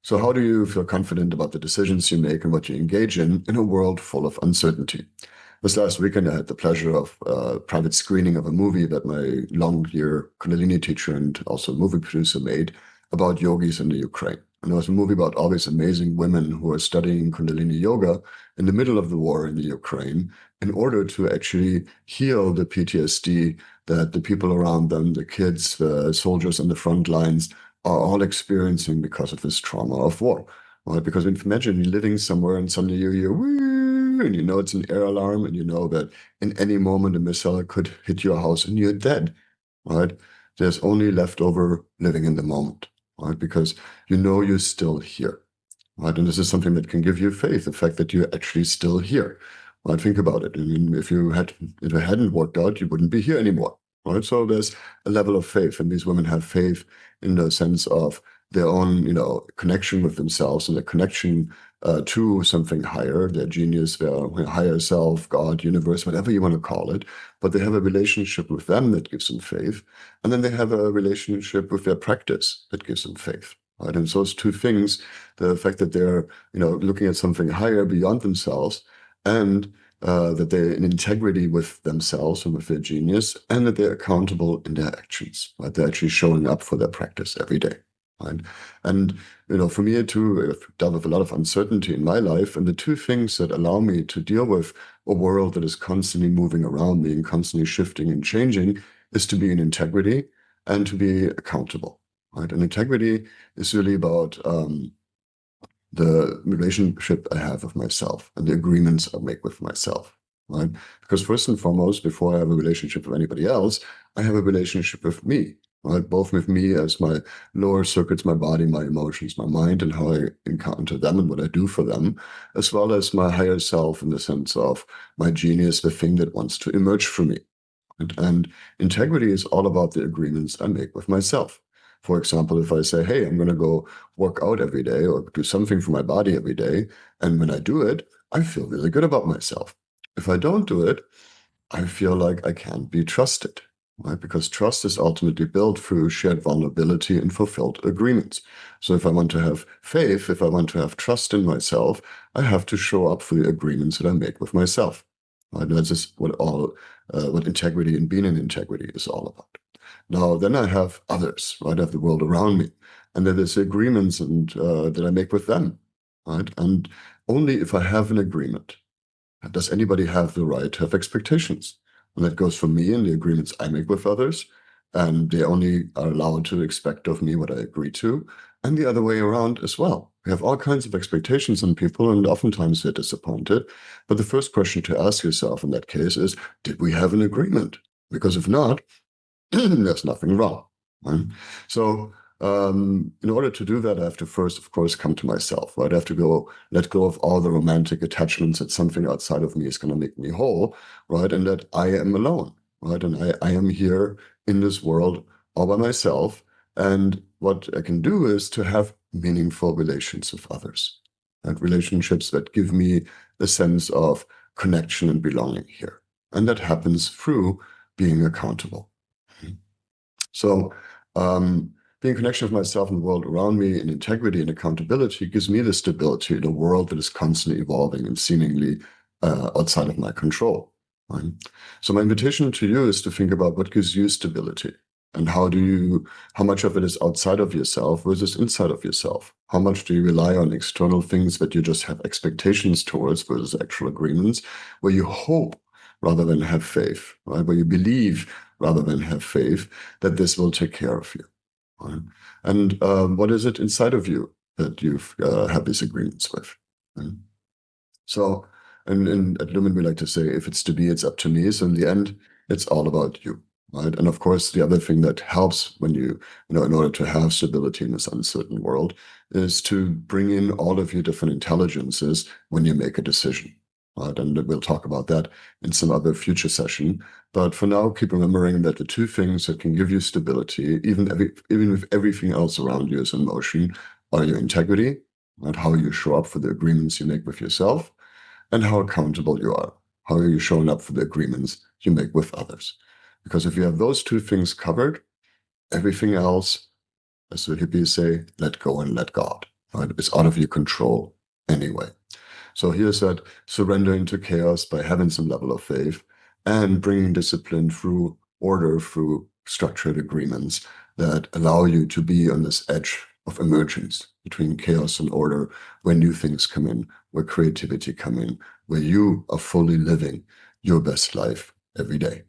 So how do you feel confident about the decisions you make and what you engage in a world full of uncertainty? This last weekend, I had the pleasure of a private screening of a movie that my long-year Kundalini teacher and also movie producer made about yogis in the Ukraine. And it was a movie about all these amazing women who are studying Kundalini yoga in the middle of the war in the Ukraine in order to actually heal the PTSD that the people around them, the kids, the soldiers on the front lines, are all experiencing because of this trauma of war. Right? Because imagine you're living somewhere and suddenly you hear, "Woo," and you know it's an air alarm, and you know that in any moment a missile could hit your house and you're dead. Right? There's only leftover living in the moment, right? Because you know you're still here. Right? And this is something that can give you faith, the fact that you're actually still here. Right? Think about it. I mean, if it hadn't worked out, you wouldn't be here anymore. Right? So there's a level of faith, and these women have faith in the sense of their own, connection with themselves and their connection to something higher, their genius, their higher self, God, universe, whatever you want to call it. But they have a relationship with them that gives them faith, and then they have a relationship with their practice that gives them faith. Right? And so those two things, the fact that they're, looking at something higher beyond themselves, and that they're in integrity with themselves and with their genius, and that they're accountable in their actions, right? They're actually showing up for their practice every day, right? And, for me too, I've dealt with a lot of uncertainty in my life, and the two things that allow me to deal with a world that is constantly moving around me and constantly shifting and changing is to be in integrity and to be accountable, right? And integrity is really about the relationship I have with myself and the agreements I make with myself, right? Because first and foremost, before I have a relationship with anybody else, I have a relationship with me, right? Both with me as my lower circuits, my body, my emotions, my mind, and how I encounter them and what I do for them, as well as my higher self in the sense of my genius, the thing that wants to emerge from me. And integrity is all about the agreements I make with myself. For example, if I say, hey, I'm going to go work out every day or do something for my body every day, and when I do it, I feel really good about myself. If I don't do it, I feel like I can't be trusted, right? Because trust is ultimately built through shared vulnerability and fulfilled agreements. So if I want to have faith, if I want to have trust in myself, I have to show up for the agreements that I make with myself. Right? And that's just what integrity and being in integrity is all about. Now, then I have others, right? I have the world around me, and then there's agreements and that I make with them, right? And only if I have an agreement does anybody have the right to have expectations? And that goes for me and the agreements I make with others. And they only are allowed to expect of me what I agree to. And the other way around as well. We have all kinds of expectations on people, and oftentimes they're disappointed. But the first question to ask yourself in that case is, did we have an agreement? Because if not, there's nothing wrong. Right? So, in order to do that, I have to first, of course, come to myself, right? I have to let go of all the romantic attachments that something outside of me is going to make me whole, right? And that I am alone, right? And I am here in this world all by myself. And what I can do is to have meaningful relations with others, and relationships that give me a sense of connection and belonging here. And that happens through being accountable. So, being in connection with myself and the world around me in integrity and accountability gives me the stability in a world that is constantly evolving and seemingly outside of my control. Right? So, my invitation to you is to think about what gives you stability and how much of it is outside of yourself versus inside of yourself? How much do you rely on external things that you just have expectations towards versus actual agreements where you hope rather than have faith, right? Where you believe rather than have faith that this will take care of you. Right? And what is it inside of you that you've had these agreements with? Right? So, and at Lumen, we like to say, if it's to be, it's up to me. So in the end, it's all about you. Right? And of course, the other thing that helps when in order to have stability in this uncertain world, is to bring in all of your different intelligences when you make a decision. Right? And we'll talk about that in some other future session. But for now, keep remembering that the two things that can give you stability, even if everything else around you is in motion, are your integrity, and how you show up for the agreements you make with yourself, and how accountable you are. How are you showing up for the agreements you make with others? Because if you have those two things covered, everything else, as the hippies say, let go and let God. right? It's out of your control anyway. So here said, surrendering to chaos by having some level of faith and bringing discipline through order, through structured agreements that allow you to be on this edge of emergence between chaos and order, where new things come in, where creativity come in, where you are fully living your best life every day.